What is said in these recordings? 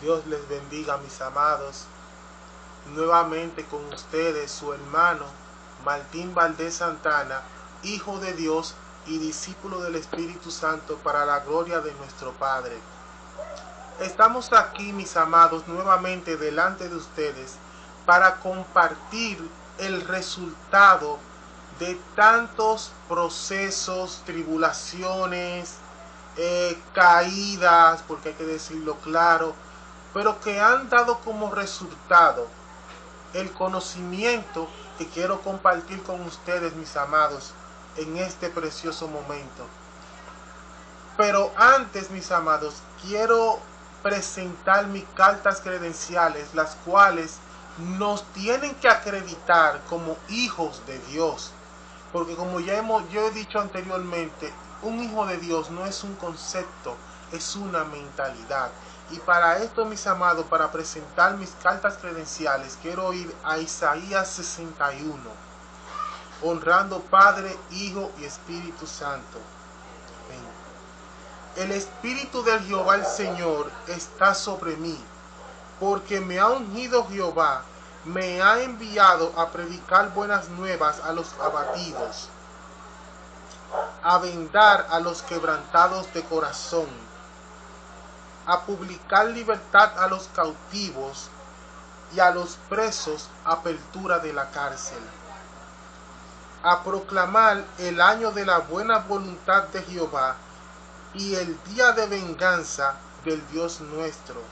Dios les bendiga, mis amados. Nuevamente con ustedes su hermano Martín Valdés Santana, hijo de Dios y discípulo del Espíritu Santo, para la gloria de nuestro Padre. Estamos aquí, mis amados, nuevamente delante de ustedes para compartir el resultado de tantos procesos, tribulaciones, caídas, porque hay que decirlo claro, pero que han dado como resultado el conocimiento que quiero compartir con ustedes, mis amados, en este precioso momento. Pero antes, mis amados, quiero presentar mis cartas credenciales, las cuales nos tienen que acreditar como hijos de Dios. Porque como yo he dicho anteriormente, un hijo de Dios no es un concepto, es una mentalidad. Y para esto, mis amados, para presentar mis cartas credenciales, quiero ir a Isaías 61, honrando Padre, Hijo y Espíritu Santo. Amén. El Espíritu del Jehová el Señor está sobre mí, porque me ha ungido Jehová, me ha enviado a predicar buenas nuevas a los abatidos, a vendar a los quebrantados de corazón, a publicar libertad a los cautivos y a los presos apertura de la cárcel, a proclamar el año de la buena voluntad de Jehová y el día de venganza del Dios nuestro,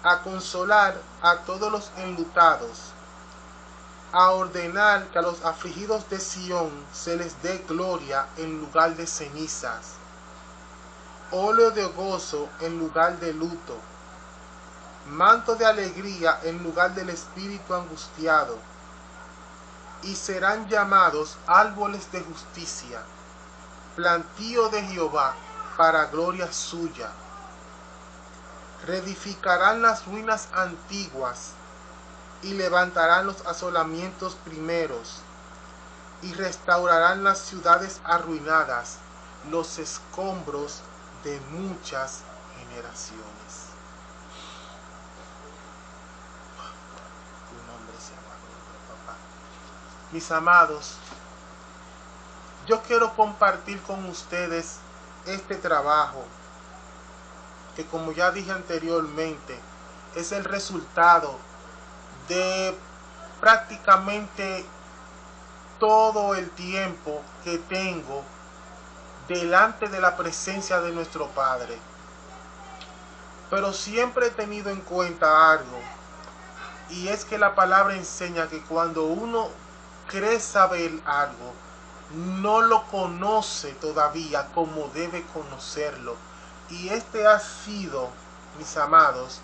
a consolar a todos los enlutados, a ordenar que a los afligidos de Sión se les dé gloria en lugar de cenizas, óleo de gozo en lugar de luto, manto de alegría en lugar del espíritu angustiado, y serán llamados árboles de justicia, plantío de Jehová para gloria suya. Reedificarán las ruinas antiguas y levantarán los asolamientos primeros, y restaurarán las ciudades arruinadas, los escombros de muchas generaciones. Tu nombre sea bendito, papá. Mis amados, yo quiero compartir con ustedes este trabajo que, como ya dije anteriormente, es el resultado de prácticamente todo el tiempo que tengo delante de la presencia de nuestro Padre. Pero siempre he tenido en cuenta algo, y es que la palabra enseña que cuando uno cree saber algo, no lo conoce todavía como debe conocerlo. Y este ha sido, mis amados,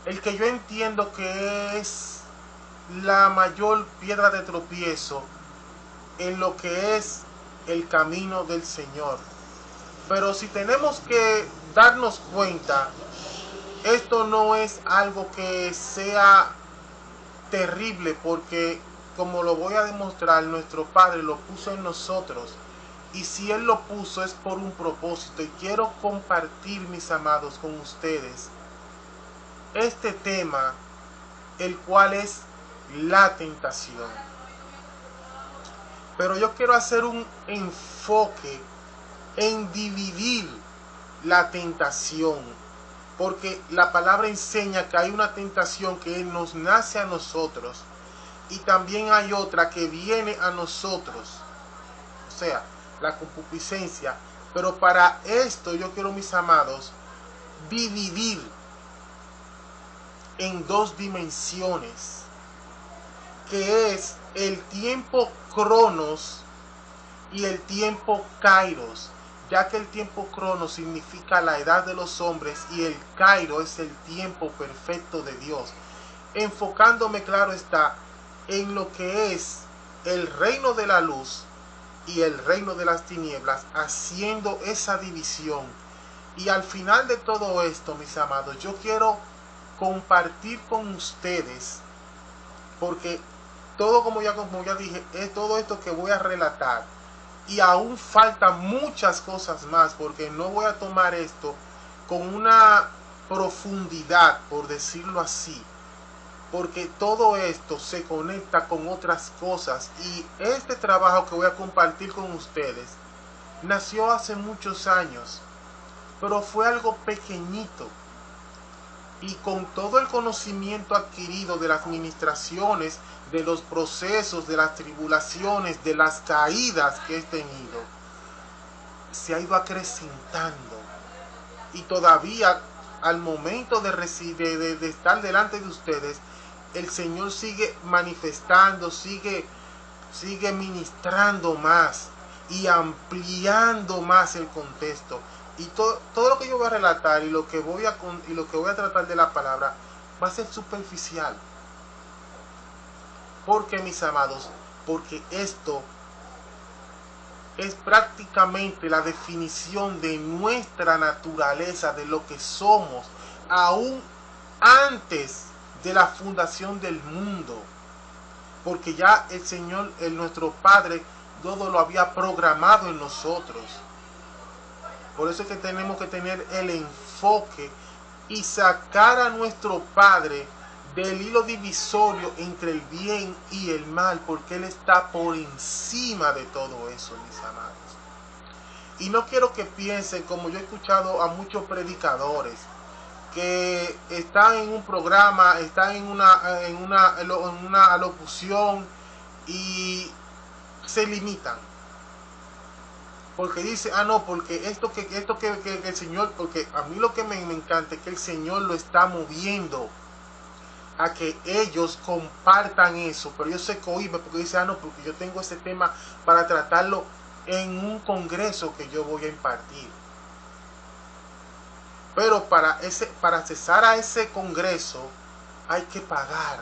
el que yo entiendo que es la mayor piedra de tropiezo en lo que es el camino del Señor. Pero si tenemos que darnos cuenta, esto no es algo que sea terrible, porque como lo voy a demostrar, nuestro Padre lo puso en nosotros, y si Él lo puso es por un propósito. Y quiero compartir, mis amados, con ustedes este tema, el cual es la tentación. Pero yo quiero hacer un enfoque en dividir la tentación, porque la palabra enseña que hay una tentación que nos nace a nosotros, y también hay otra que viene a nosotros, o sea, la concupiscencia. Pero para esto yo quiero, mis amados, dividir en dos dimensiones, que es el tiempo cronos y el tiempo kairos, ya que el tiempo cronos significa la edad de los hombres y el kairos es el tiempo perfecto de Dios, enfocándome, claro está, en lo que es el reino de la luz y el reino de las tinieblas, haciendo esa división. Y al final de todo esto, mis amados, yo quiero compartir con ustedes, porque todo, como ya dije, es todo esto que voy a relatar, y aún faltan muchas cosas más, porque no voy a tomar esto con una profundidad, por decirlo así, porque todo esto se conecta con otras cosas, y este trabajo que voy a compartir con ustedes nació hace muchos años, pero fue algo pequeñito, y con todo el conocimiento adquirido de las administraciones, de los procesos, de las tribulaciones, de las caídas que he tenido, se ha ido acrecentando, y todavía al momento de estar delante de ustedes, el Señor sigue manifestando, sigue ministrando más y ampliando más el contexto. Y todo lo que yo voy a relatar y lo que voy a tratar de la palabra va a ser superficial. ¿Por qué, mis amados? Porque esto es prácticamente la definición de nuestra naturaleza, de lo que somos, aún antes de la fundación del mundo. Porque ya el Señor, nuestro Padre, todo lo había programado en nosotros. Por eso es que tenemos que tener el enfoque y sacar a nuestro Padre del hilo divisorio entre el bien y el mal, porque Él está por encima de todo eso, mis amados. Y no quiero que piensen, como yo he escuchado a muchos predicadores, que están en un programa, están en una locución y se limitan. Porque dice, no, porque esto que el Señor, porque a mí lo que me encanta es que el Señor lo está moviendo a que ellos compartan eso, pero ellos se cohiben porque dice, no, porque yo tengo ese tema para tratarlo en un congreso que yo voy a impartir. Pero para accesar a ese congreso hay que pagar.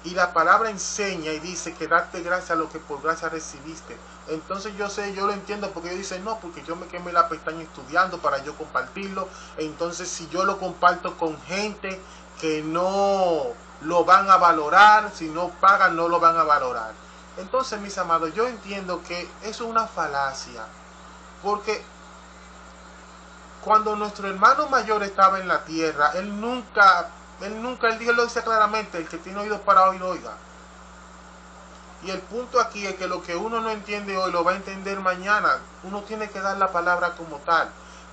Y la palabra enseña y dice que date gracia a lo que por gracia recibiste. Entonces yo lo entiendo, porque ellos dicen, no, porque yo me quemé la pestaña estudiando para yo compartirlo. Entonces si yo lo comparto con gente que no lo van a valorar, si no pagan no lo van a valorar. Entonces, mis amados, yo entiendo que eso es una falacia, porque cuando nuestro hermano mayor estaba en la tierra, él dijo, lo dice claramente, el que tiene oídos para oír, oiga. Y el punto aquí es que lo que uno no entiende hoy lo va a entender mañana. Uno tiene que dar la palabra como tal.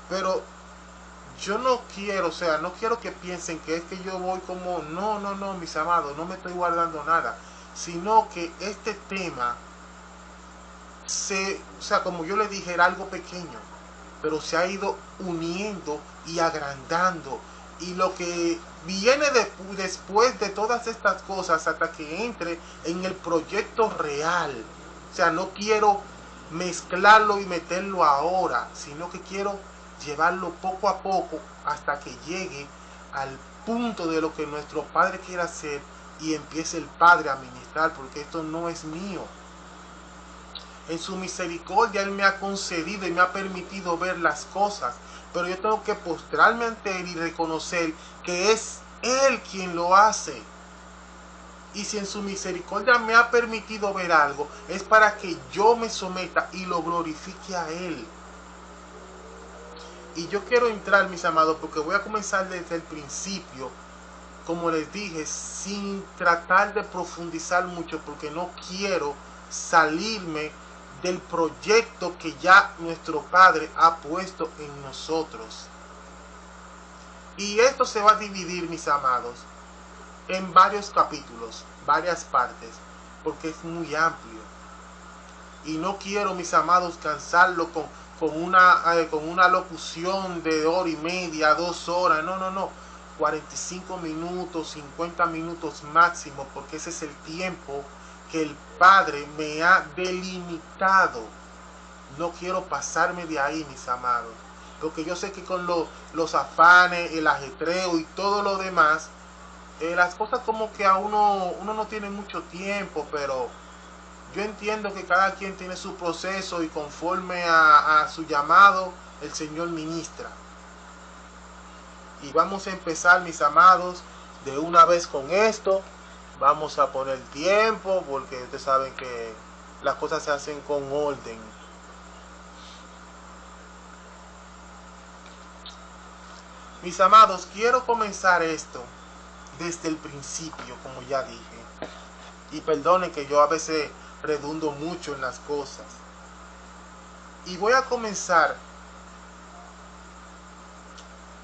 Pero yo no quiero, no quiero que piensen que es que yo voy como, no, mis amados, no me estoy guardando nada. Sino que este tema, como yo les dije, era algo pequeño, pero se ha ido uniendo y agrandando. Y lo que viene después de todas estas cosas, hasta que entre en el proyecto real. No quiero mezclarlo y meterlo ahora, sino que quiero llevarlo poco a poco hasta que llegue al punto de lo que nuestro Padre quiere hacer y empiece el Padre a ministrar, porque esto no es mío. En su misericordia Él me ha concedido y me ha permitido ver las cosas, pero yo tengo que postrarme ante Él y reconocer que es Él quien lo hace. Y si en su misericordia me ha permitido ver algo, es para que yo me someta y lo glorifique a Él. Y yo quiero entrar, mis amados, porque voy a comenzar desde el principio, como les dije, sin tratar de profundizar mucho, porque no quiero salirme del proyecto que ya nuestro Padre ha puesto en nosotros. Y esto se va a dividir, mis amados, en varios capítulos, varias partes, porque es muy amplio. Y no quiero, mis amados, cansarlo con una locución de hora y media, 2 horas, no, 45 minutos, 50 minutos máximo, porque ese es el tiempo que el Padre me ha delimitado. No quiero pasarme de ahí, mis amados, porque yo sé que con los afanes, el ajetreo y todo lo demás, las cosas como que a uno no tiene mucho tiempo, pero yo entiendo que cada quien tiene su proceso y conforme a su llamado, el Señor ministra. Y vamos a empezar, mis amados, de una vez con esto. Vamos a poner tiempo, porque ustedes saben que las cosas se hacen con orden. Mis amados, quiero comenzar esto desde el principio, como ya dije. Y perdonen que yo a veces redundo mucho en las cosas. Y voy a comenzar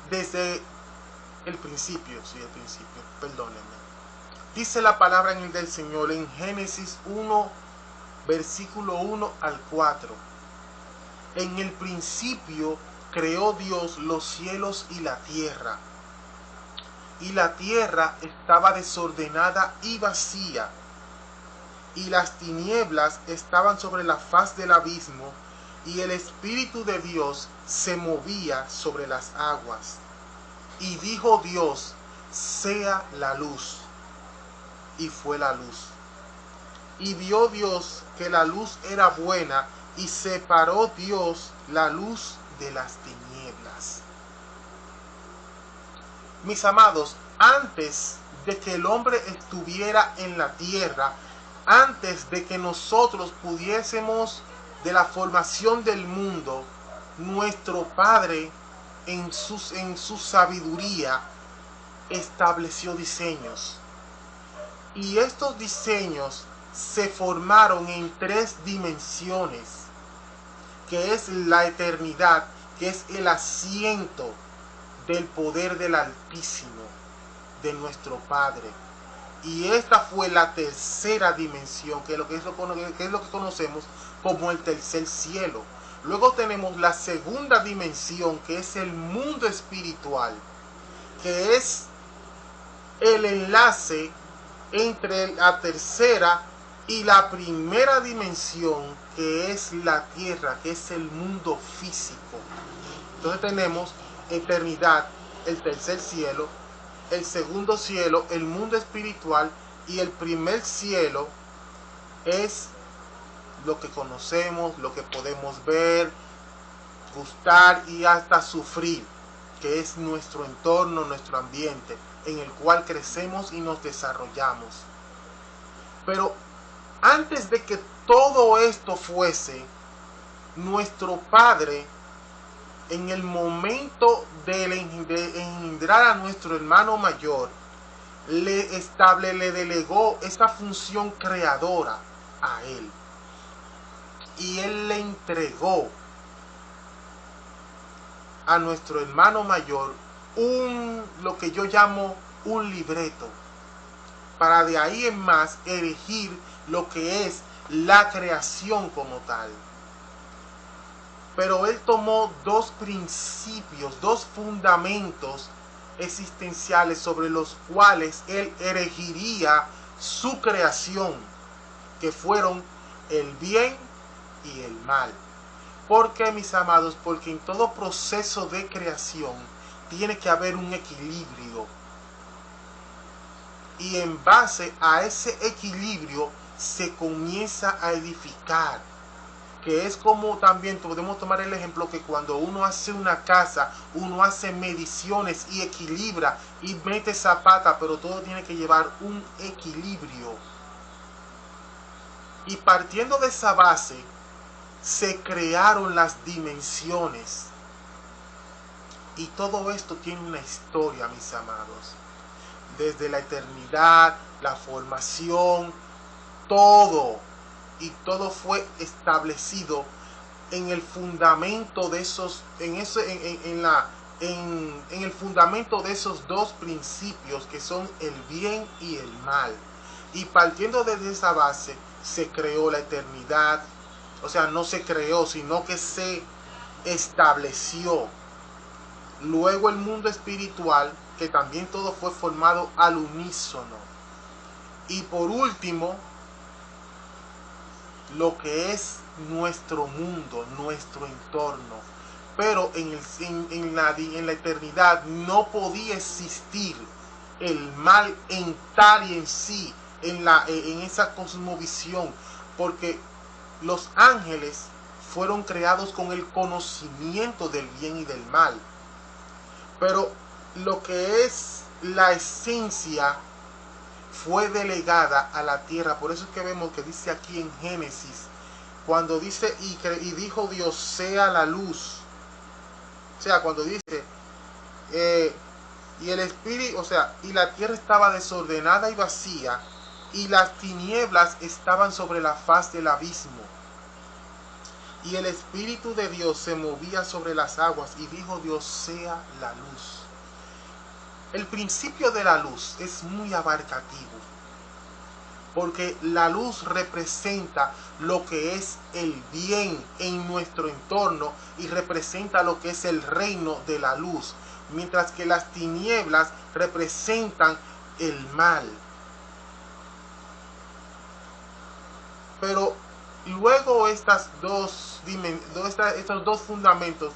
desde el principio, perdónenme. Dice la palabra en el del Señor en Génesis 1, versículo 1 al 4. En el principio creó Dios los cielos y la tierra estaba desordenada y vacía, y las tinieblas estaban sobre la faz del abismo, y el Espíritu de Dios se movía sobre las aguas. Y dijo Dios: sea la luz. Y fue la luz. Y vio Dios que la luz era buena, y separó Dios la luz de las tinieblas. Mis amados, antes de que el hombre estuviera en la tierra, antes de que nosotros pudiésemos, de la formación del mundo, nuestro Padre en su sabiduría estableció diseños. Y estos diseños se formaron en 3 dimensiones, que es la eternidad, que es el asiento del poder del Altísimo, de nuestro Padre. Y esta fue la tercera dimensión, que es lo que conocemos como el tercer cielo. Luego tenemos la segunda dimensión, que es el mundo espiritual, que es el enlace entre la tercera y la primera dimensión, que es la tierra, que es el mundo físico. Entonces tenemos eternidad, el tercer cielo, el segundo cielo, el mundo espiritual, y el primer cielo es lo que conocemos, lo que podemos ver, gustar y hasta sufrir, que es nuestro entorno, nuestro ambiente, en el cual crecemos y nos desarrollamos. Pero antes de que todo esto fuese, nuestro Padre, en el momento de engendrar a nuestro hermano mayor, le delegó esa función creadora a él. Y él le entregó a nuestro hermano mayor lo que yo llamo un libreto, para de ahí en más elegir lo que es la creación como tal. Pero él tomó 2 principios, 2 fundamentos existenciales sobre los cuales él erigiría su creación, que fueron el bien y el mal. ¿Por qué, mis amados? Porque en todo proceso de creación tiene que haber un equilibrio. Y en base a ese equilibrio se comienza a edificar. Que es como también podemos tomar el ejemplo que cuando uno hace una casa, uno hace mediciones y equilibra y mete zapata, pero todo tiene que llevar un equilibrio. Y partiendo de esa base, se crearon las dimensiones. Y todo esto tiene una historia, mis amados. Desde la eternidad, la formación, todo. Y todo fue establecido en el fundamento de esos, en el fundamento de esos 2 principios, que son el bien y el mal. Y partiendo desde esa base se creó la eternidad. O sea, no se creó, sino que se estableció. Luego el mundo espiritual, que también todo fue formado al unísono. Y por último, lo que es nuestro mundo, nuestro entorno. Pero en la eternidad no podía existir el mal en tal y en sí, en esa cosmovisión, porque los ángeles fueron creados con el conocimiento del bien y del mal. Pero lo que es la esencia fue delegada a la tierra. Por eso es que vemos que dice aquí en Génesis, cuando dice y dijo Dios sea la luz. O sea, cuando dice y el espíritu, o sea, y la tierra estaba desordenada y vacía, y las tinieblas estaban sobre la faz del abismo. Y el Espíritu de Dios se movía sobre las aguas, y dijo Dios: sea la luz. El principio de la luz es muy abarcativo, porque la luz representa lo que es el bien en nuestro entorno y representa lo que es el reino de la luz, mientras que las tinieblas representan el mal. Pero luego estos dos fundamentos,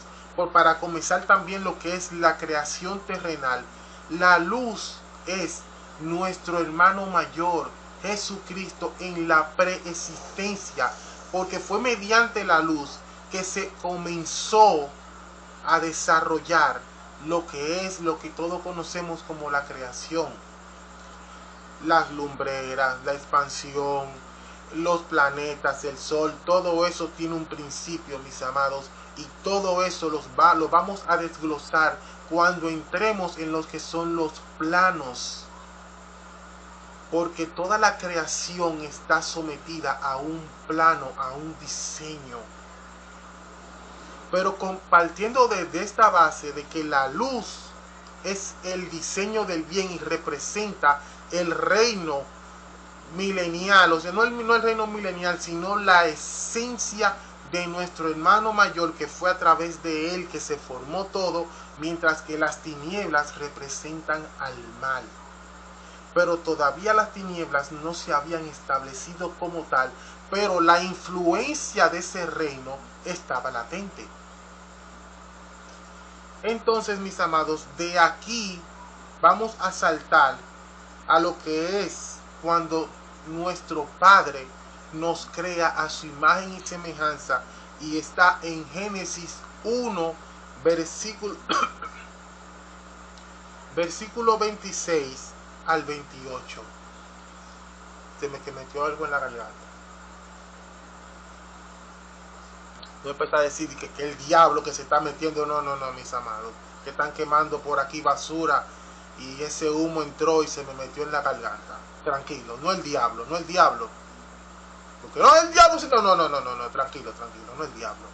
para comenzar también lo que es la creación terrenal, la luz es nuestro hermano mayor, Jesucristo, en la preexistencia, porque fue mediante la luz que se comenzó a desarrollar lo que todos conocemos como la creación. Las lumbreras, la expansión, los planetas, el sol, todo eso tiene un principio, mis amados, y todo eso lo vamos a desglosar cuando entremos en los que son los planos, porque toda la creación está sometida a un plano, a un diseño. Pero compartiendo desde esta base de que la luz es el diseño del bien y representa el reino milenial, o sea, no el reino milenial, sino la esencia de nuestro hermano mayor, que fue a través de él que se formó todo, mientras que las tinieblas representan al mal. Pero todavía las tinieblas no se habían establecido como tal, pero la influencia de ese reino estaba latente. Entonces, mis amados, de aquí vamos a saltar a lo que es cuando nuestro Padre nos crea a su imagen y semejanza, y está en Génesis 1, versículo 26 al 28. Se me metió algo en la garganta. No empezó a decir que el diablo que se está metiendo. No, mis amados, que están quemando por aquí basura, y ese humo entró y se me metió en la garganta. Tranquilo, no el diablo. Porque no el diablo, no, tranquilo, no el diablo.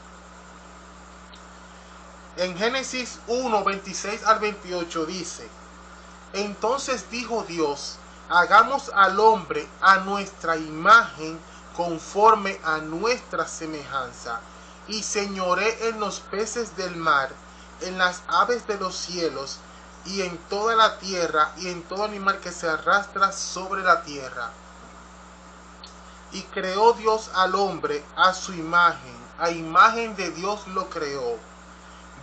En Génesis 1, 26 al 28 dice: entonces dijo Dios: hagamos al hombre a nuestra imagen, conforme a nuestra semejanza, y señoree en los peces del mar, en las aves de los cielos, y en toda la tierra, y en todo animal que se arrastra sobre la tierra. Y creó Dios al hombre a su imagen, a imagen de Dios lo creó,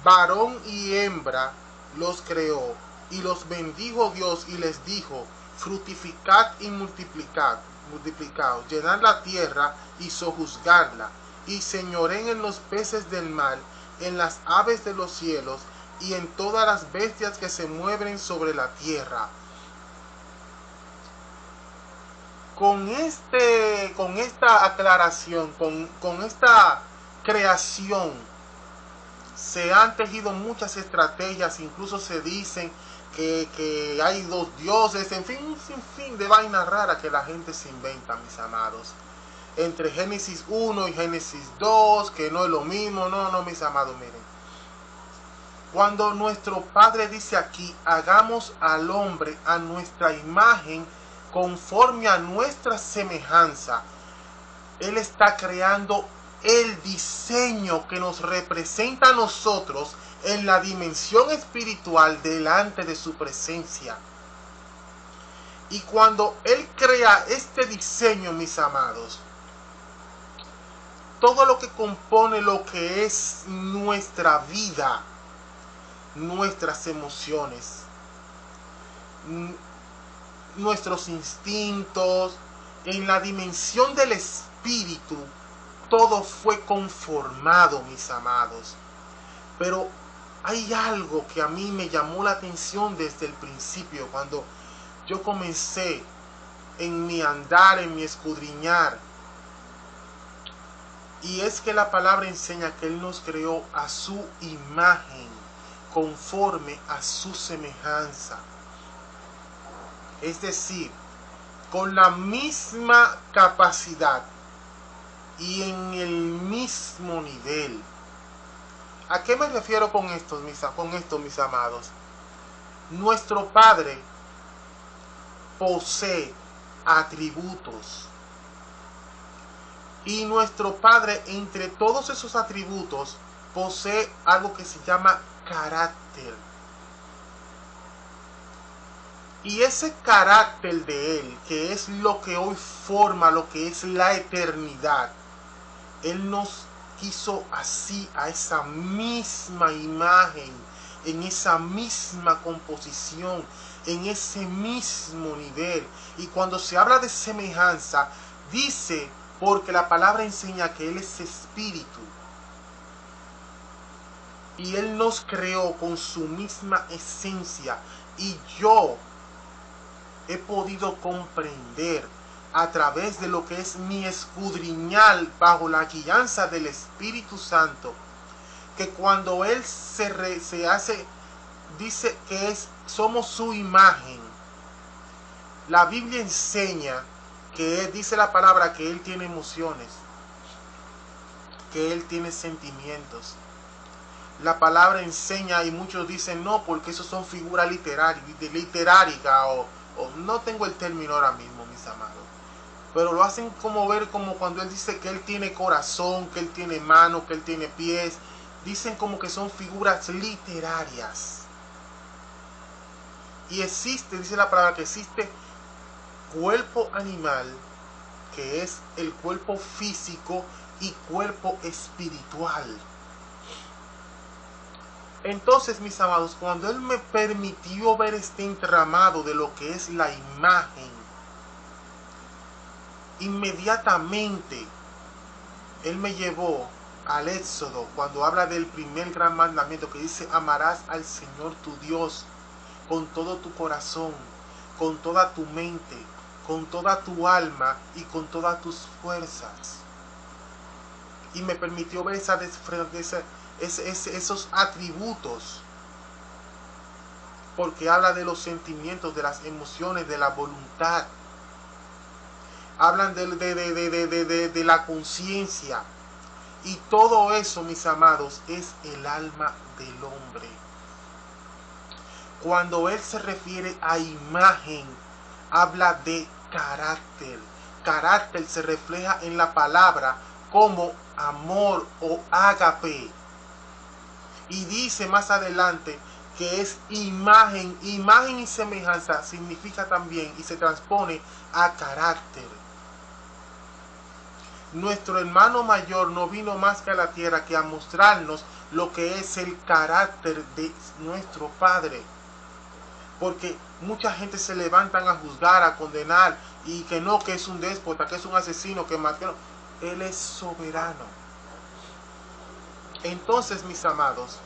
varón y hembra los creó, y los bendijo Dios y les dijo: fructificad y multiplicaos, llenad la tierra y sojuzgadla, y señoreen en los peces del mar, en las aves de los cielos, y en todas las bestias que se mueven sobre la tierra. Con esta aclaración, con esta creación, se han tejido muchas estrategias. Incluso se dicen que hay dos dioses, en fin, un sinfín de vainas raras que la gente se inventa, mis amados. Entre Génesis 1 y Génesis 2, que no es lo mismo. No, mis amados, miren. Cuando nuestro Padre dice aquí: hagamos al hombre a nuestra imagen, conforme a nuestra semejanza, Él está creando el diseño que nos representa a nosotros en la dimensión espiritual delante de su presencia. Y cuando Él crea este diseño, mis amados, todo lo que compone lo que es nuestra vida, nuestras emociones, nuestros instintos, en la dimensión del espíritu, todo fue conformado, mis amados. Pero hay algo que a mí me llamó la atención desde el principio, cuando yo comencé en mi andar, en mi escudriñar, y es que la palabra enseña que Él nos creó a su imagen, conforme a su semejanza. Es decir, con la misma capacidad y en el mismo nivel. ¿A qué me refiero con esto, mis amados? Nuestro Padre posee atributos. Y nuestro Padre, entre todos esos atributos, posee algo que se llama carácter. Y ese carácter de Él, que es lo que hoy forma lo que es la eternidad, Él nos quiso así, a esa misma imagen, en esa misma composición, en ese mismo nivel. Y cuando se habla de semejanza, dice, porque la palabra enseña que Él es espíritu. Y Él nos creó con su misma esencia. Y yo he podido comprender a través de lo que es mi escudriñal bajo la guianza del Espíritu Santo, que cuando Él se hace, dice que somos su imagen. La Biblia enseña que dice la palabra que Él tiene emociones, que Él tiene sentimientos. La palabra enseña, y muchos dicen no, porque eso son figuras literarias o no tengo el término ahora mismo, mis amados, pero lo hacen como ver como cuando Él dice que Él tiene corazón, que Él tiene manos, que Él tiene pies. Dicen como que son figuras literarias. Y existe, dice la palabra, que existe cuerpo animal, que es el cuerpo físico, y cuerpo espiritual. Entonces, mis amados, cuando Él me permitió ver este entramado de lo que es la imagen, inmediatamente Él me llevó al Éxodo, cuando habla del primer gran mandamiento, que dice: amarás al Señor tu Dios con todo tu corazón, con toda tu mente, con toda tu alma y con todas tus fuerzas. Y me permitió ver esos atributos, porque habla de los sentimientos, de las emociones, de la voluntad. Hablan de la conciencia. Y todo eso, mis amados, es el alma del hombre. Cuando Él se refiere a imagen, habla de carácter. Carácter se refleja en la palabra como amor o ágape. Y dice más adelante que es imagen. Imagen y semejanza significa también y se transpone a carácter. Nuestro hermano mayor no vino más que a la tierra que a mostrarnos lo que es el carácter de nuestro Padre. Porque mucha gente se levantan a juzgar, a condenar, y que no, que es un déspota, que es un asesino, que mató. Él es soberano. Entonces, mis amados,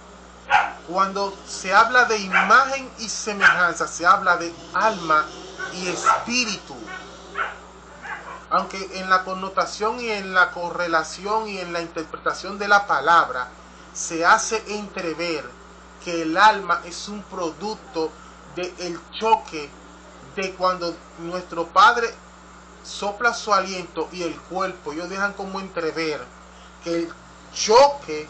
cuando se habla de imagen y semejanza, se habla de alma y espíritu. Aunque en la connotación y en la correlación y en la interpretación de la palabra se hace entrever que el alma es un producto del choque de cuando nuestro Padre sopla su aliento y el cuerpo, ellos dejan como entrever que el choque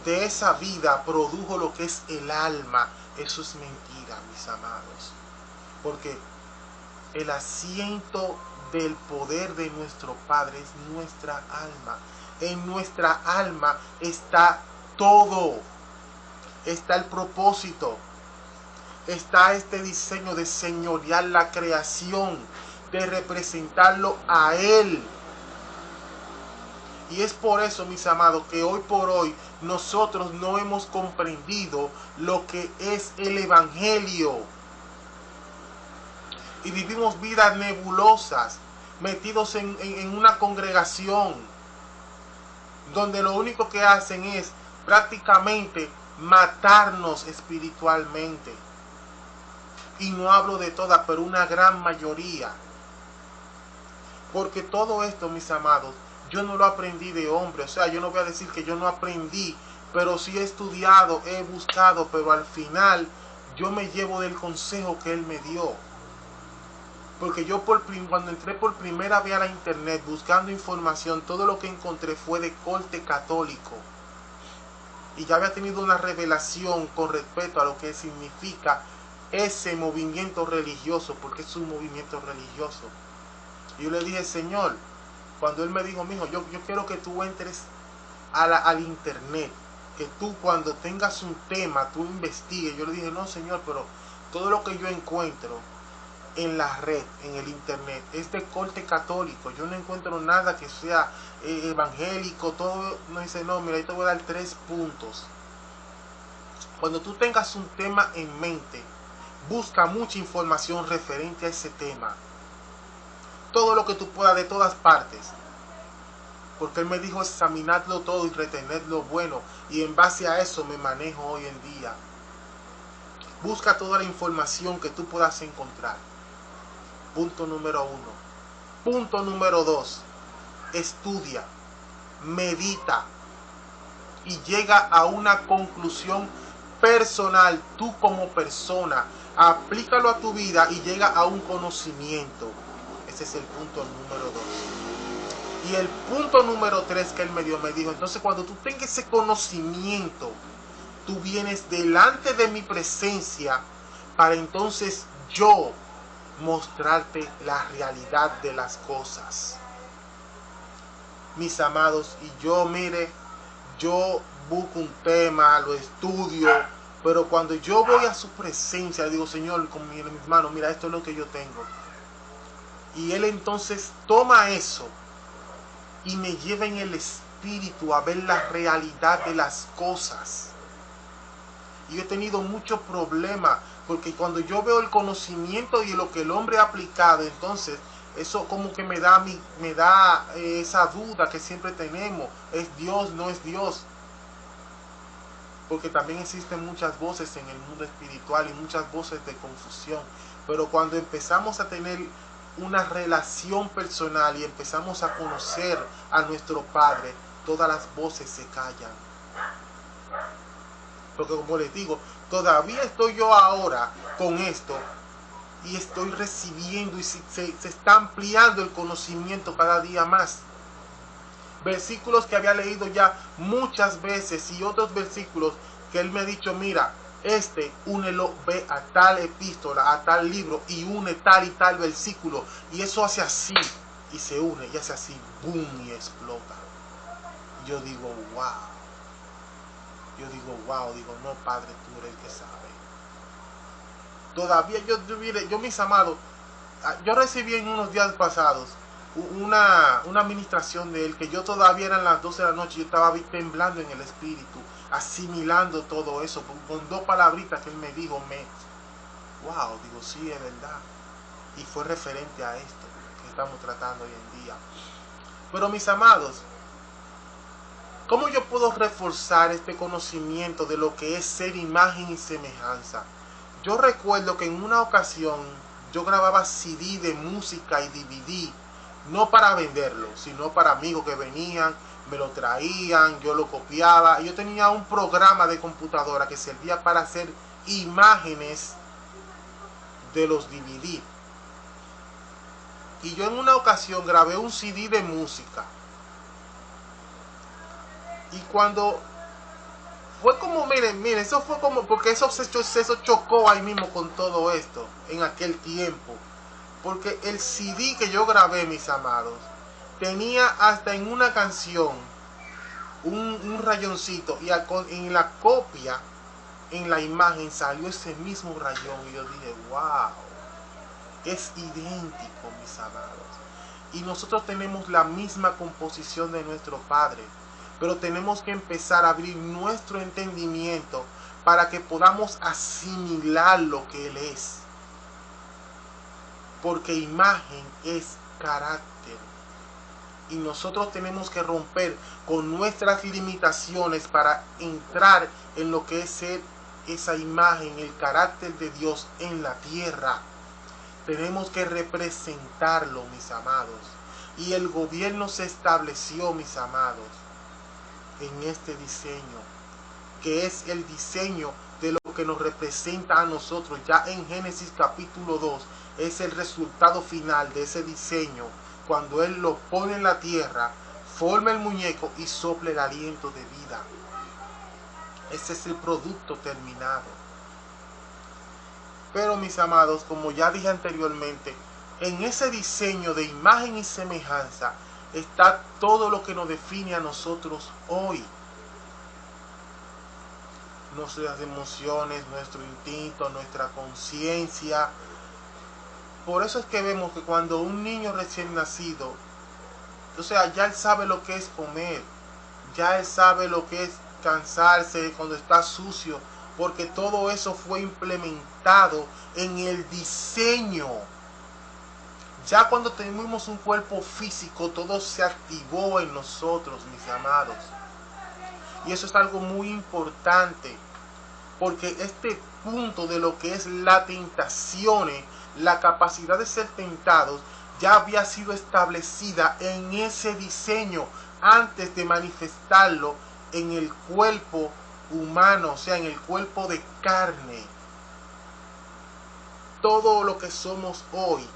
de esa vida produjo lo que es el alma. Eso es mentira, mis amados, porque el asiento del poder de nuestro Padre es nuestra alma. En nuestra alma está todo. Está el propósito. Está este diseño de señorear la creación, de representarlo a Él. Y es por eso, mis amados, que hoy por hoy nosotros no hemos comprendido lo que es el Evangelio. Y vivimos vidas nebulosas, metidos en una congregación, donde lo único que hacen es prácticamente matarnos espiritualmente. Y no hablo de todas, pero una gran mayoría. Porque todo esto, mis amados, yo no lo aprendí de hombre. O sea, yo no voy a decir que yo no aprendí pero sí he estudiado, he buscado, pero al final yo me llevo del consejo que él me dio. Porque yo cuando entré por primera vez a la internet buscando información, todo lo que encontré fue de corte católico. Y ya había tenido una revelación con respecto a lo que significa ese movimiento religioso, porque es un movimiento religioso. Y yo le dije, Señor, cuando él me dijo, mijo, yo quiero que tú entres al internet, que tú cuando tengas un tema, tú investigues. Yo le dije, no, Señor, pero todo lo que yo encuentro en la red, en el internet, es de corte católico. Yo no encuentro nada que sea evangélico, todo. No, dice, no, mira, yo te voy a dar 3 puntos. Cuando tú tengas un tema en mente, busca mucha información referente a ese tema. Todo lo que tú puedas de todas partes. Porque él me dijo examinadlo todo y retener lo bueno. Y en base a eso me manejo hoy en día. Busca toda la información que tú puedas encontrar. Punto número 1. Punto número 2. Estudia, medita y llega a una conclusión personal. Tú como persona, aplícalo a tu vida y llega a un conocimiento. Ese es el punto número 2. Y el punto número 3 que él me dijo, entonces cuando tú tengas ese conocimiento, tú vienes delante de mi presencia para entonces yo mostrarte la realidad de las cosas. Mis amados, y yo, mire, yo busco un tema, lo estudio, pero cuando yo voy a su presencia, le digo, Señor, con mis manos, mira, esto es lo que yo tengo. Y él entonces toma eso y me lleva en el espíritu a ver la realidad de las cosas. Y yo he tenido muchos problemas, porque cuando yo veo el conocimiento y lo que el hombre ha aplicado, entonces eso como que me da esa duda que siempre tenemos. ¿Es Dios? ¿No es Dios? Porque también existen muchas voces en el mundo espiritual y muchas voces de confusión. Pero cuando empezamos a tener una relación personal y empezamos a conocer a nuestro Padre, todas las voces se callan. Porque como les digo, todavía estoy yo ahora con esto y estoy recibiendo y se está ampliando el conocimiento cada día más. Versículos que había leído ya muchas veces y otros versículos que él me ha dicho, mira, únelo, ve a tal epístola, a tal libro y une tal y tal versículo. Y eso hace así y se une y hace así, boom, y explota. Y yo digo, wow. Digo, no, Padre, tú eres el que sabe. Todavía yo mis amados, yo recibí en unos días pasados una administración de él, que yo todavía eran las 12 de la noche, yo estaba temblando en el espíritu, asimilando todo eso, con 2 palabritas que él me dijo, digo, sí, es verdad. Y fue referente a esto que estamos tratando hoy en día. Pero mis amados, ¿cómo yo puedo reforzar este conocimiento de lo que es ser imagen y semejanza? Yo recuerdo que en una ocasión yo grababa CD de música y DVD, no para venderlo, sino para amigos que venían, me lo traían, yo lo copiaba. Y yo tenía un programa de computadora que servía para hacer imágenes de los DVD. Y yo en una ocasión grabé un CD de música. Y cuando fue como, miren, eso fue como, porque eso chocó ahí mismo con todo esto, en aquel tiempo. Porque el CD que yo grabé, mis amados, tenía hasta en una canción un rayoncito. Y en la copia, en la imagen, salió ese mismo rayón. Y yo dije, wow, es idéntico, mis amados. Y nosotros tenemos la misma composición de nuestro Padre. Pero tenemos que empezar a abrir nuestro entendimiento para que podamos asimilar lo que Él es. Porque imagen es carácter. Y nosotros tenemos que romper con nuestras limitaciones para entrar en lo que es ser esa imagen, el carácter de Dios en la tierra. Tenemos que representarlo, mis amados. Y el gobierno se estableció, mis amados, en este diseño. que es el diseño de lo que nos representa a nosotros. Ya en Génesis capítulo 2 es el resultado final de ese diseño, cuando Él lo pone en la tierra, forma el muñeco y sopla el aliento de vida. Ese es el producto terminado. Pero mis amados, como ya dije anteriormente, en ese diseño de imagen y semejanza está todo lo que nos define a nosotros hoy. Nuestras emociones, nuestro instinto, nuestra conciencia. Por eso es que vemos que cuando un niño recién nacido, o sea, ya él sabe lo que es comer, ya él sabe lo que es cansarse cuando está sucio, porque todo eso fue implementado en el diseño. Ya cuando tenemos un cuerpo físico, todo se activó en nosotros, mis amados. Y eso es algo muy importante, porque este punto de lo que es la tentación, la capacidad de ser tentados, ya había sido establecida en ese diseño antes de manifestarlo en el cuerpo humano, o sea, en el cuerpo de carne. Todo lo que somos hoy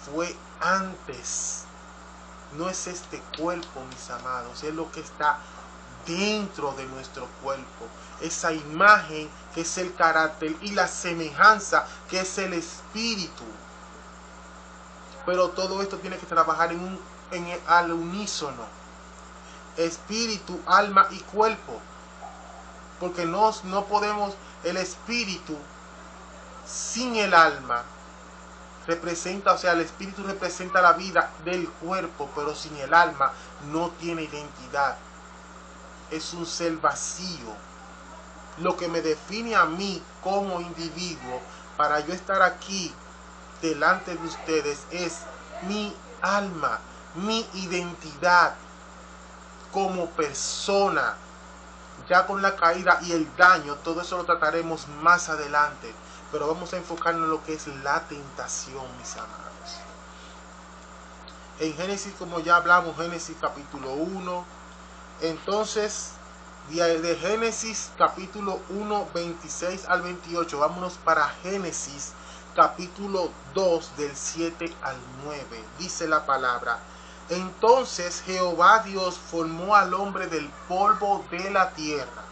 fue antes. No es este cuerpo, mis amados, es lo que está dentro de nuestro cuerpo. Esa imagen que es el carácter y la semejanza que es el espíritu. Pero todo esto tiene que trabajar al unísono. Espíritu, alma y cuerpo. Porque no podemos, el espíritu sin el alma representa, o sea, el espíritu representa la vida del cuerpo, pero sin el alma no tiene identidad. Es un ser vacío. Lo que me define a mí como individuo para yo estar aquí delante de ustedes es mi alma, mi identidad como persona. Ya con la caída y el daño, todo eso lo trataremos más adelante, pero vamos a enfocarnos en lo que es la tentación, mis amados. En Génesis, como ya hablamos, Génesis capítulo 1, entonces de Génesis capítulo 1, 26 al 28, vámonos para Génesis capítulo 2 del 7 al 9. Dice la palabra: entonces Jehová Dios formó al hombre del polvo de la tierra.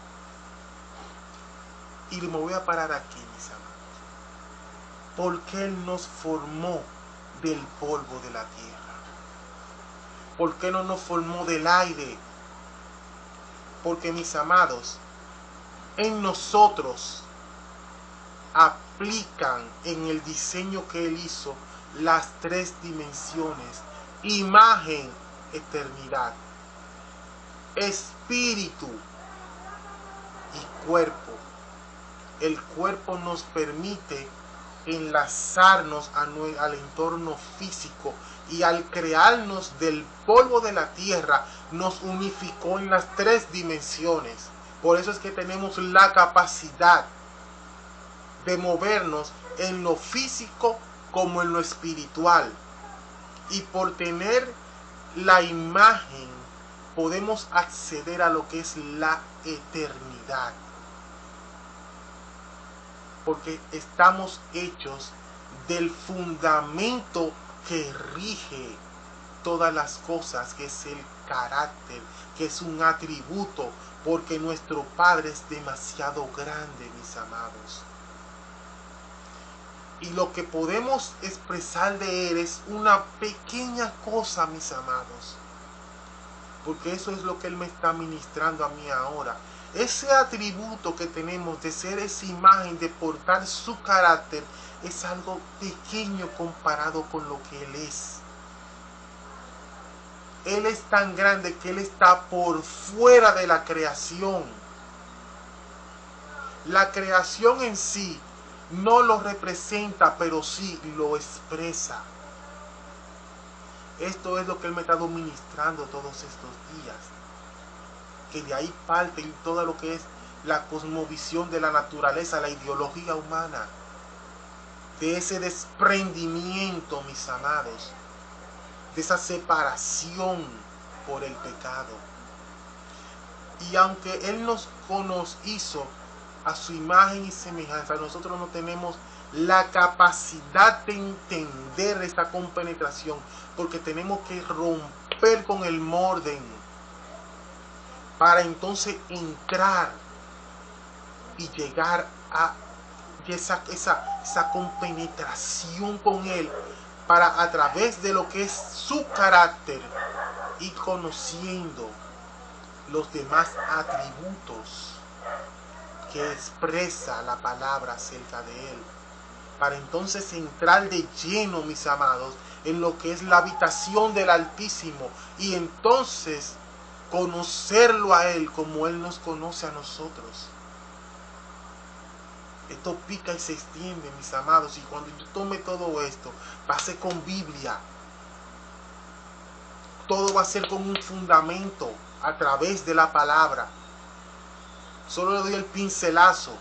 Y me voy a parar aquí, mis amados. ¿Por qué Él nos formó del polvo de la tierra? ¿Por qué no nos formó del aire? Porque, mis amados, en nosotros aplican en el diseño que Él hizo las tres dimensiones: imagen, eternidad, espíritu y cuerpo. El cuerpo nos permite enlazarnos al entorno físico, y al crearnos del polvo de la tierra nos unificó en las tres dimensiones. Por eso es que tenemos la capacidad de movernos en lo físico como en lo espiritual. Y por tener la imagen podemos acceder a lo que es la eternidad. Porque estamos hechos del fundamento que rige todas las cosas, que es el carácter, que es un atributo, porque nuestro Padre es demasiado grande, mis amados. Y lo que podemos expresar de Él es una pequeña cosa, mis amados. Porque eso es lo que Él me está ministrando a mí ahora. Ese atributo que tenemos de ser esa imagen, de portar su carácter, es algo pequeño comparado con lo que Él es. Él es tan grande que Él está por fuera de la creación. La creación en sí no lo representa, pero sí lo expresa. Esto es lo que Él me ha estado ministrando todos estos días. Que de ahí parte todo lo que es la cosmovisión de la naturaleza, la ideología humana. De ese desprendimiento, mis amados. De esa separación por el pecado. Y aunque Él nos hizo a su imagen y semejanza, nosotros no tenemos la capacidad de entender esta compenetración, porque tenemos que romper con el molde para entonces entrar y llegar a esa compenetración con Él, para a través de lo que es su carácter y conociendo los demás atributos que expresa la palabra acerca de Él, para entonces entrar de lleno, mis amados, en lo que es la habitación del Altísimo, y entonces conocerlo a Él como Él nos conoce a nosotros. Esto pica y se extiende, mis amados, y cuando yo tome todo esto, va a ser con Biblia. Todo va a ser con un fundamento a través de la palabra. Solo le doy el pincelazo.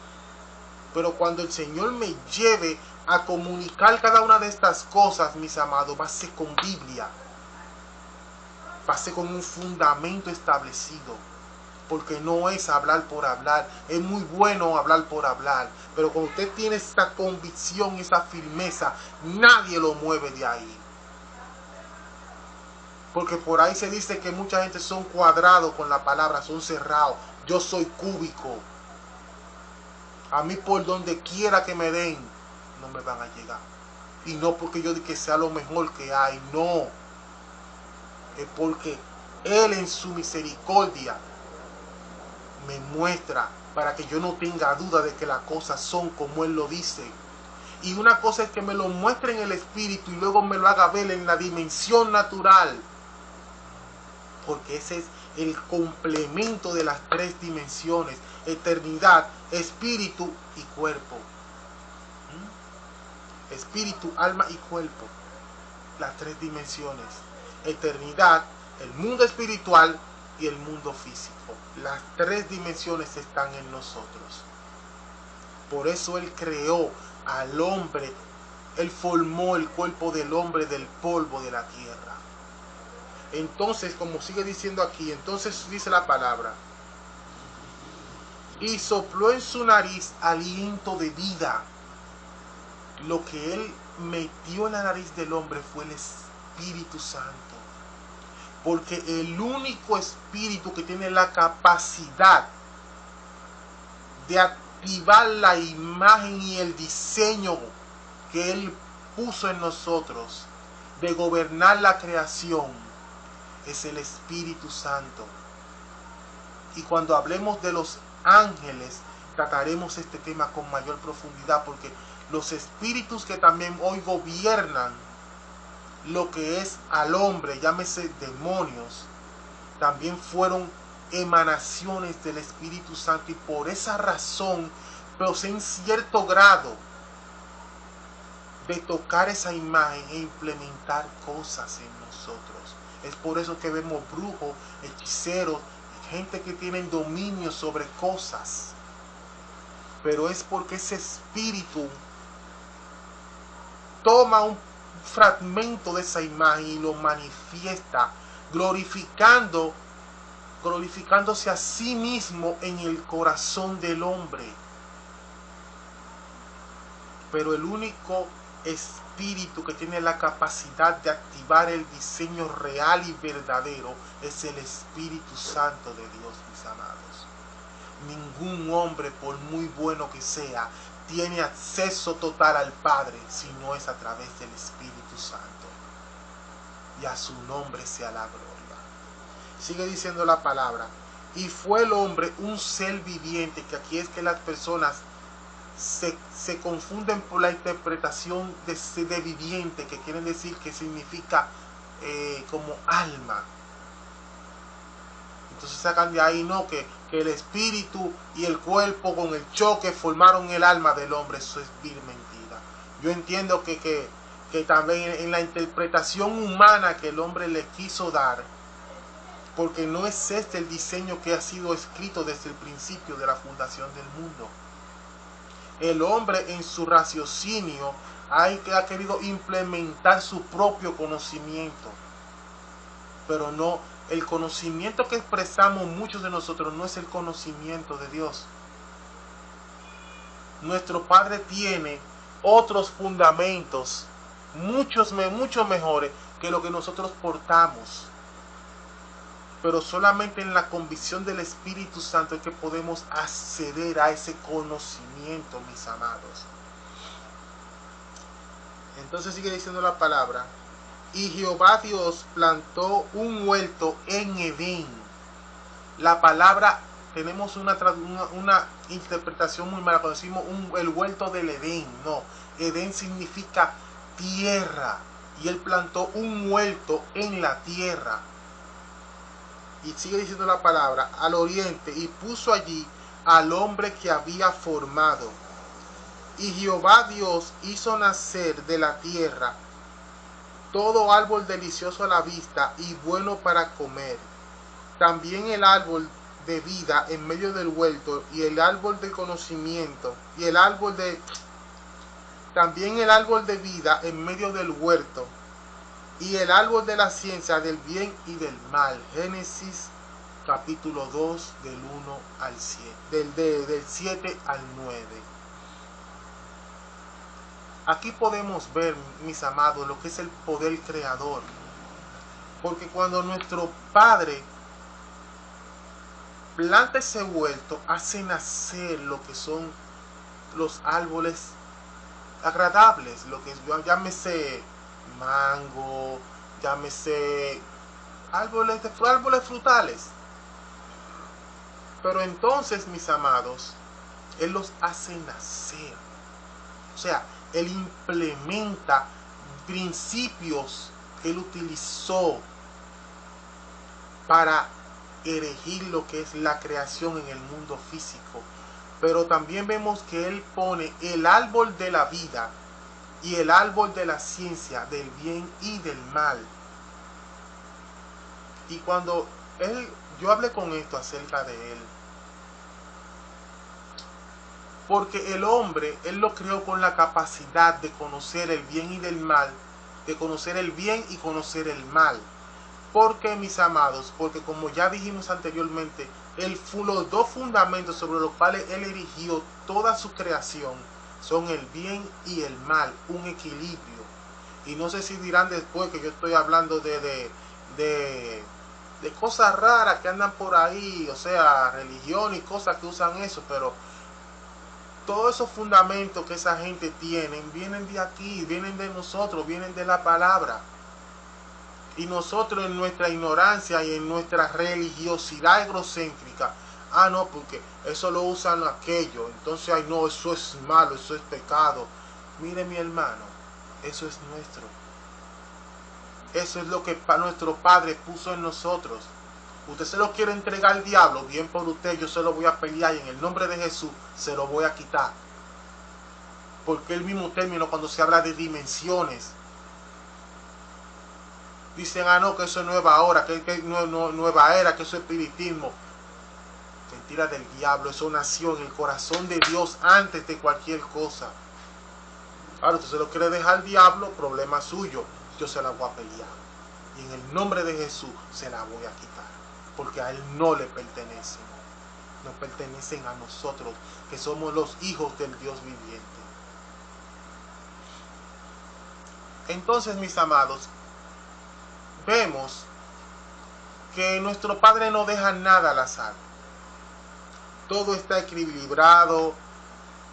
Pero cuando el Señor me lleve a comunicar cada una de estas cosas, mis amados, va a ser con Biblia. Va a ser con un fundamento establecido. Porque no es hablar por hablar. Es muy bueno hablar por hablar, pero cuando usted tiene esta convicción, esa firmeza, nadie lo mueve de ahí. Porque por ahí se dice que mucha gente son cuadrados con la palabra, son cerrados. Yo soy cúbico. A mí por donde quiera que me den, no me van a llegar. Y no porque yo diga que sea lo mejor que hay, no. Es porque Él en su misericordia me muestra, para que yo no tenga duda de que las cosas son como Él lo dice. Y una cosa es que me lo muestre en el espíritu y luego me lo haga ver en la dimensión natural, porque ese es el complemento de las tres dimensiones: eternidad, espíritu y cuerpo. Espíritu, alma y cuerpo, las tres dimensiones: eternidad, el mundo espiritual y el mundo físico. Las tres dimensiones están en nosotros. Por eso Él creó al hombre. Él formó el cuerpo del hombre del polvo de la tierra. Entonces, como sigue diciendo aquí, entonces dice la palabra: y sopló en su nariz aliento de vida. Lo que Él metió en la nariz del hombre fue el Espíritu Santo. Porque el único espíritu que tiene la capacidad de activar la imagen y el diseño que Él puso en nosotros, de gobernar la creación, es el Espíritu Santo. Y cuando hablemos de los ángeles, trataremos este tema con mayor profundidad, porque los espíritus que también hoy gobiernan lo que es al hombre, llámese demonios, también fueron emanaciones del Espíritu Santo, y por esa razón, pero en cierto grado, de tocar esa imagen e implementar cosas en nosotros. Es por eso que vemos brujos, hechiceros, gente que tienen dominio sobre cosas. Pero es porque ese espíritu toma un fragmento de esa imagen y lo manifiesta, glorificándose a sí mismo en el corazón del hombre. Pero el único espíritu que tiene la capacidad de activar el diseño real y verdadero es el Espíritu Santo de Dios, mis amados. Ningún hombre, por muy bueno que sea, tiene acceso total al Padre si no es a través del Espíritu Santo. Y a su nombre sea la gloria. Sigue diciendo la palabra: y fue el hombre un ser viviente, que aquí es que las personas se confunden por la interpretación de viviente, que quieren decir que significa como alma. Entonces sacan de ahí, no, que el espíritu y el cuerpo con el choque formaron el alma del hombre. Eso es vil mentira. Yo entiendo que también en la interpretación humana que el hombre le quiso dar, porque no es este el diseño que ha sido escrito desde el principio de la fundación del mundo. El hombre en su raciocinio ha querido implementar su propio conocimiento, pero no el conocimiento que expresamos muchos de nosotros no es el conocimiento de Dios. Nuestro Padre tiene otros fundamentos, mucho mejores que lo que nosotros portamos. Pero solamente en la convicción del Espíritu Santo es que podemos acceder a ese conocimiento, mis amados. Entonces sigue diciendo la palabra: y Jehová Dios plantó un huerto en Edén. La palabra, tenemos una interpretación muy mala cuando decimos el huerto del Edén. No, Edén significa tierra, y él plantó un huerto en la tierra. Y sigue diciendo la palabra: al oriente, y puso allí al hombre que había formado. Y Jehová Dios hizo nacer de la tierra todo árbol delicioso a la vista y bueno para comer. También el árbol de vida en medio del huerto, y el árbol del conocimiento, también el árbol de vida en medio del huerto, y el árbol de la ciencia del bien y del mal. Génesis capítulo 2 del 1 al 7, del 7 al 9. Aquí podemos ver, mis amados, lo que es el poder creador. Porque cuando nuestro Padre planta ese huerto, hace nacer lo que son los árboles agradables, lo que llámese mango, llámese árboles frutales. Pero entonces, mis amados, Él los hace nacer. O sea, Él implementa principios que Él utilizó para erigir lo que es la creación en el mundo físico. Pero también vemos que Él pone el árbol de la vida y el árbol de la ciencia del bien y del mal. Y cuando yo hablé con esto acerca de Él, porque el hombre, Él lo creó con la capacidad de conocer el bien y del mal, de conocer el bien y conocer el mal. ¿Por qué, mis amados? Porque como ya dijimos anteriormente, los dos fundamentos sobre los cuales Él erigió toda su creación son el bien y el mal, un equilibrio. Y no sé si dirán después que yo estoy hablando de cosas raras que andan por ahí, o sea, religión y cosas que usan eso, pero todos esos fundamentos que esa gente tiene vienen de aquí, vienen de nosotros, vienen de la palabra. Y nosotros en nuestra ignorancia y en nuestra religiosidad egocéntrica, no, porque eso lo usan aquello, entonces, ay no, eso es malo, eso es pecado. Mire, mi hermano, eso es nuestro. Eso es lo que nuestro Padre puso en nosotros. Usted se lo quiere entregar al diablo, bien por usted, yo se lo voy a pelear y en el nombre de Jesús se lo voy a quitar. Porque el mismo término cuando se habla de dimensiones, dicen, no, que eso es nueva hora, que nueva era, que eso es espiritismo. Mentira del diablo, eso nació en el corazón de Dios antes de cualquier cosa. Ahora usted se lo quiere dejar al diablo, problema suyo, yo se la voy a pelear. Y en el nombre de Jesús se la voy a quitar. Porque a Él no le pertenecen. Nos pertenecen a nosotros, que somos los hijos del Dios viviente. Entonces, mis amados, vemos que nuestro Padre no deja nada al azar. Todo está equilibrado.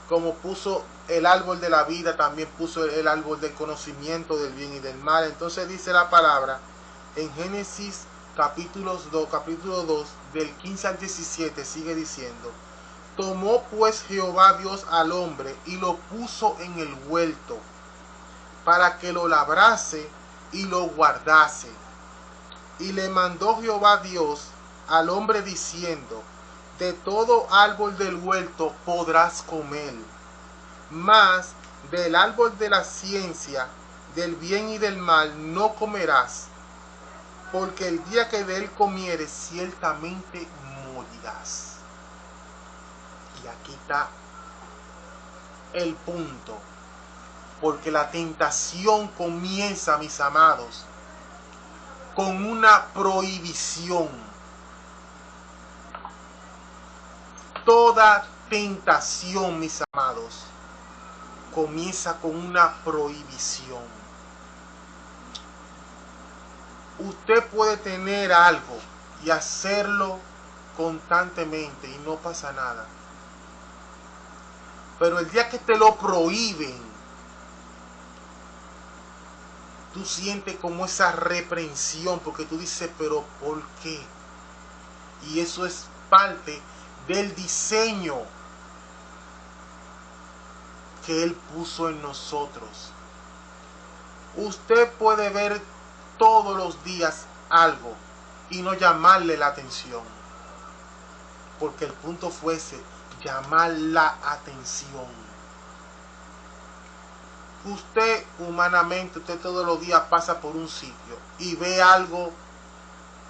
Como puso el árbol de la vida, también puso el árbol del conocimiento del bien y del mal. Entonces dice la palabra en Génesis capítulo 2, del 15 al 17, sigue diciendo: tomó pues Jehová Dios al hombre y lo puso en el huerto para que lo labrase y lo guardase. Y le mandó Jehová Dios al hombre diciendo: de todo árbol del huerto podrás comer, mas del árbol de la ciencia del bien y del mal no comerás, porque el día que de él comieres ciertamente morirás. Y aquí está el punto, porque la tentación comienza, mis amados, con una prohibición. Toda tentación, mis amados, comienza con una prohibición. Usted puede tener algo y hacerlo constantemente y no pasa nada. Pero el día que te lo prohíben, tú sientes como esa reprensión, porque tú dices, pero ¿por qué? Y eso es parte del diseño que Él puso en nosotros. Usted puede ver todos los días algo y no llamarle la atención, porque el punto fuese llamar la atención. Usted humanamente, usted todos los días pasa por un sitio y ve algo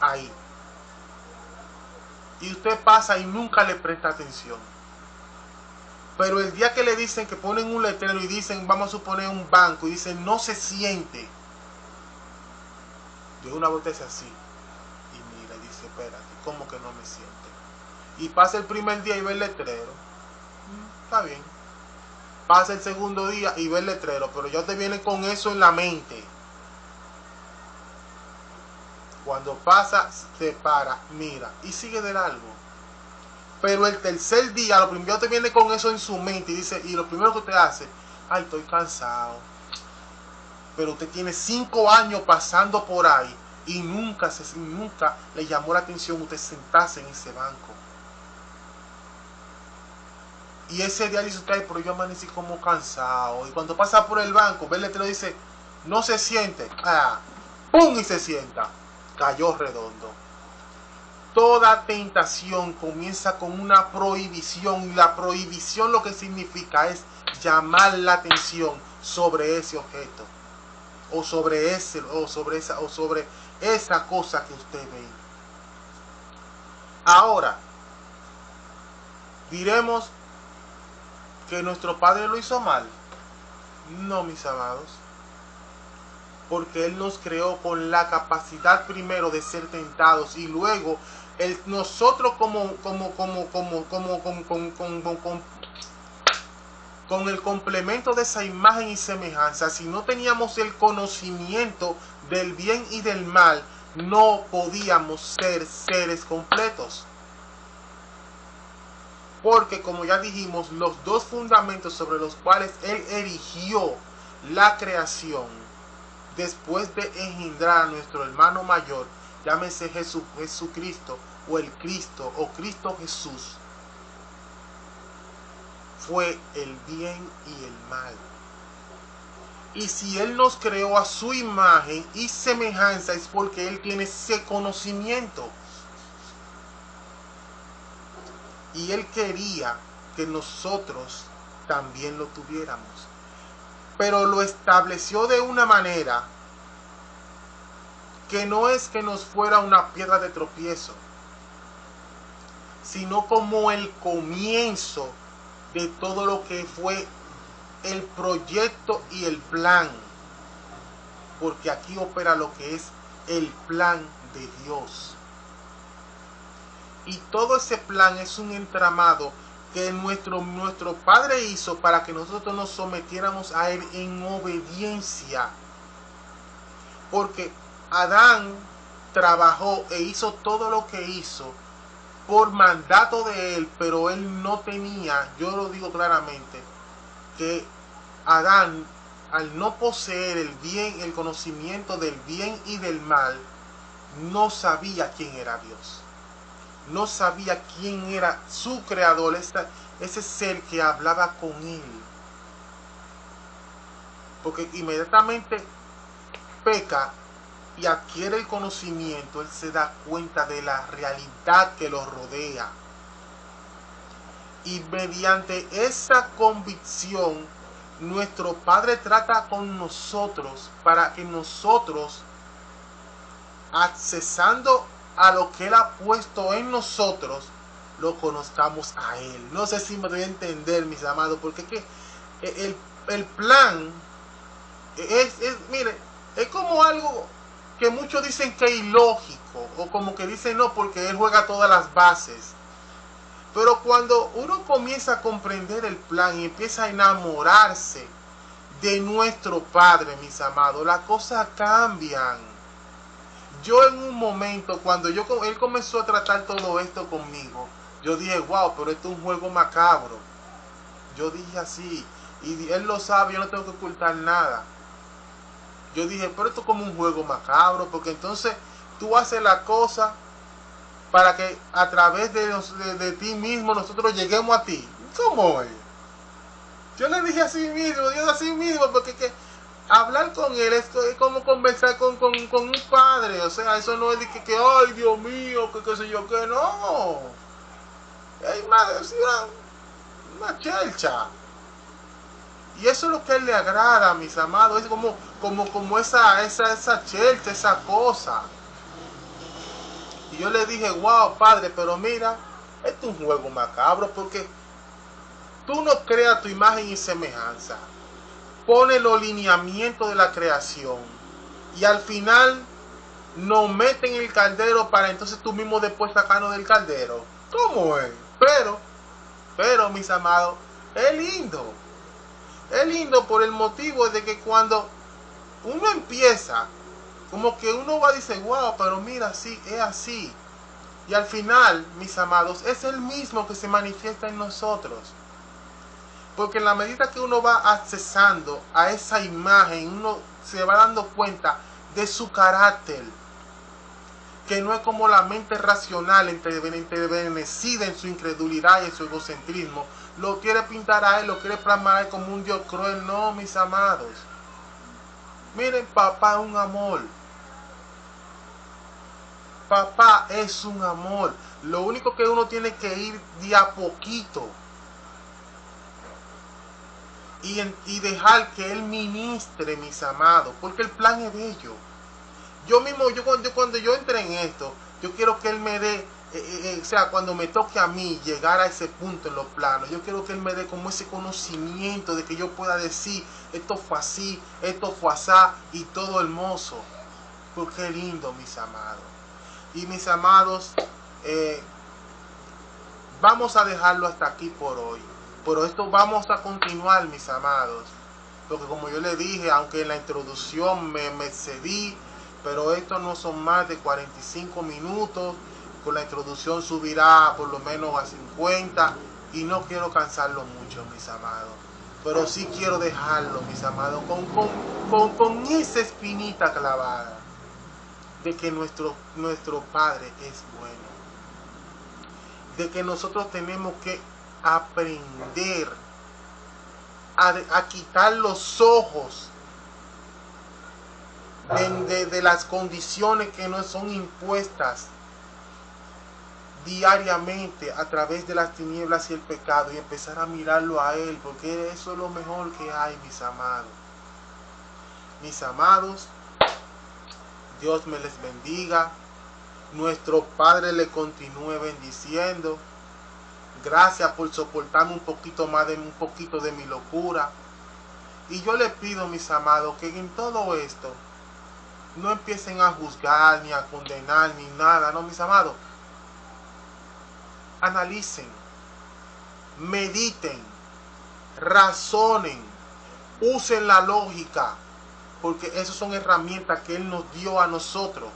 ahí, y usted pasa y nunca le presta atención. Pero el día que le dicen, que ponen un letrero y dicen, vamos a suponer un banco, y dicen no se siente, de una vuelta es así y mira y dice, espérate, ¿cómo que no me siente? Y pasa el primer día y ve el letrero, está bien. Pasa el segundo día y ve el letrero, pero ya te viene con eso en la mente. Cuando pasa, se para, mira y sigue de largo. Pero el tercer día, lo primero te viene con eso en su mente y dice, y lo primero que te hace, ay, estoy cansado. Pero usted tiene 5 años pasando por ahí y nunca le llamó la atención usted sentarse en ese banco. Y ese día dice usted, pero yo amanecí como cansado. Y cuando pasa por el banco, ve el letrero y dice, no se siente. ¡Pum! Y se sienta. Cayó redondo. Toda tentación comienza con una prohibición. Y la prohibición lo que significa es llamar la atención sobre ese objeto. O sobre esa cosa que usted ve. Ahora, diremos que nuestro Padre lo hizo mal. No, mis amados, porque Él nos creó con la capacidad primero de ser tentados y luego nosotros con el complemento de esa imagen y semejanza, si no teníamos el conocimiento del bien y del mal, no podíamos ser seres completos. Porque, como ya dijimos, los dos fundamentos sobre los cuales Él erigió la creación, después de engendrar a nuestro hermano mayor, llámese Jesucristo o el Cristo o Cristo Jesús, fue el bien y el mal. Y si Él nos creó a su imagen y semejanza, es porque Él tiene ese conocimiento. Y Él quería que nosotros también lo tuviéramos. Pero lo estableció de una manera que no es que nos fuera una piedra de tropiezo, sino como el comienzo de todo lo que fue el proyecto y el plan. Porque aquí opera lo que es el plan de Dios. Y todo ese plan es un entramado que nuestro Padre hizo para que nosotros nos sometiéramos a Él en obediencia. Porque Adán trabajó e hizo todo lo que hizo por mandato de Él, pero él no tenía, yo lo digo claramente, que Adán, al no poseer el bien, el conocimiento del bien y del mal, no sabía quién era Dios. No sabía quién era su creador, ese ser que hablaba con él. Porque inmediatamente peca y adquiere el conocimiento, él se da cuenta de la realidad que lo rodea. Y mediante esa convicción, nuestro Padre trata con nosotros para que nosotros, accesando a lo que Él ha puesto en nosotros, lo conozcamos a Él. No sé si me doy a entender, mis amados, porque es que el plan mire, es como algo que muchos dicen que es ilógico, o como que dicen no, porque él juega todas las bases. Pero cuando uno comienza a comprender el plan y empieza a enamorarse de nuestro Padre, mis amados, las cosas cambian. Yo en un momento, cuando él comenzó a tratar todo esto conmigo, yo dije, wow, pero esto es un juego macabro. Yo dije así, y él lo sabe, yo no tengo que ocultar nada. Yo dije, pero esto es como un juego macabro, porque entonces tú haces la cosa para que a través de ti mismo nosotros lleguemos a ti. ¿Cómo es? Yo le dije así mismo, Dios así mismo, porque que hablar con él es como conversar con un padre. O sea, eso no es de que ay, Dios mío, que qué sé yo, que no. Es una chelcha. Y eso es lo que a él le agrada, mis amados. Es como esa chelcha, esa cosa. Y yo le dije, wow, padre, pero mira, esto es un juego macabro porque tú no creas tu imagen y semejanza. Pone los lineamientos de la creación. Y al final nos meten en el caldero para entonces tú mismo después sacarnos del caldero. ¿Cómo es? Pero, mis amados, es lindo. Es lindo por el motivo de que cuando uno empieza, como que uno va y dice, wow, pero mira, sí, es así. Y al final, mis amados, es el mismo que se manifiesta en nosotros. Porque en la medida que uno va accesando a esa imagen, uno se va dando cuenta de su carácter. Que no es como la mente racional entenebrecida en su incredulidad y en su egocentrismo. Lo quiere pintar a él, lo quiere plasmar a él como un Dios cruel. No, mis amados. Miren, papá es un amor. Papá es un amor. Lo único que uno tiene que ir de a poquito. Y dejar que él ministre, mis amados. Porque el plan es bello. Yo mismo, cuando yo entré en esto, yo quiero que él me dé, o sea, cuando me toque a mí llegar a ese punto en los planos, yo quiero que él me dé como ese conocimiento de que yo pueda decir, esto fue así, esto fue asá, y todo hermoso. Porque es lindo, mis amados. Y mis amados, vamos a dejarlo hasta aquí por hoy. Pero esto vamos a continuar, mis amados. Porque como yo le dije, aunque en la introducción me excedí, pero esto no son más de 45 minutos. Con la introducción subirá por lo menos a 50. Y no quiero cansarlo mucho, mis amados. Pero sí quiero dejarlo, mis amados, con esa espinita clavada. De que nuestro Padre es bueno. De que nosotros tenemos que aprender a quitar los ojos de las condiciones que nos son impuestas diariamente a través de las tinieblas y el pecado y empezar a mirarlo a Él, porque eso es lo mejor que hay, mis amados. Mis amados, Dios me les bendiga. Nuestro Padre le continúe bendiciendo. Gracias por soportarme un poquito más de un poquito de mi locura. Y yo le pido, mis amados, que en todo esto no empiecen a juzgar, ni a condenar, ni nada. No, mis amados. Analicen, mediten, razonen, usen la lógica, porque esas son herramientas que Él nos dio a nosotros,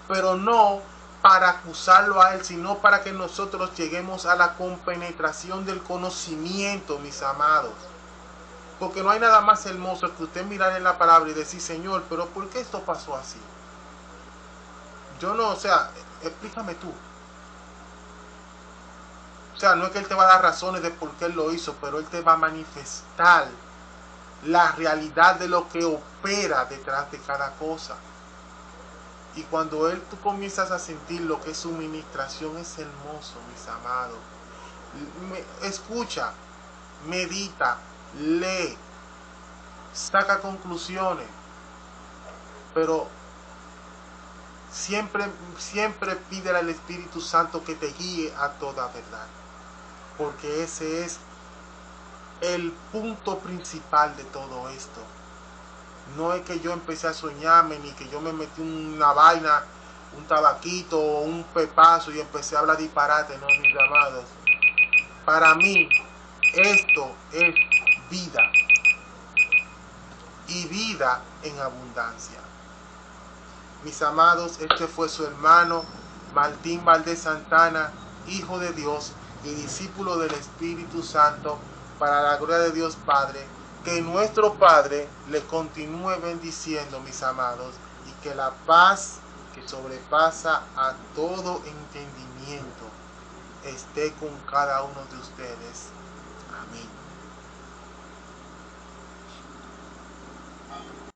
pero no para acusarlo a Él, sino para que nosotros lleguemos a la compenetración del conocimiento, mis amados. Porque no hay nada más hermoso que usted mirar en la palabra y decir, Señor, pero ¿por qué esto pasó así? Yo no, o sea, explícame tú. O sea, no es que Él te va a dar razones de por qué Él lo hizo, pero Él te va a manifestar la realidad de lo que opera detrás de cada cosa. Y cuando tú comienzas a sentir lo que es su ministración, es hermoso, mis amados. Escucha, medita, lee, saca conclusiones, pero siempre pídele al Espíritu Santo que te guíe a toda verdad, porque ese es el punto principal de todo esto. No es que yo empecé a soñarme, ni que yo me metí una vaina, un tabaquito o un pepazo y empecé a hablar disparate, no, mis amados. Para mí, esto es vida y vida en abundancia. Mis amados, este fue su hermano Martín Valdés Santana, hijo de Dios y discípulo del Espíritu Santo, para la gloria de Dios Padre. Que nuestro Padre le continúe bendiciendo, mis amados, y que la paz que sobrepasa a todo entendimiento esté con cada uno de ustedes. Amén.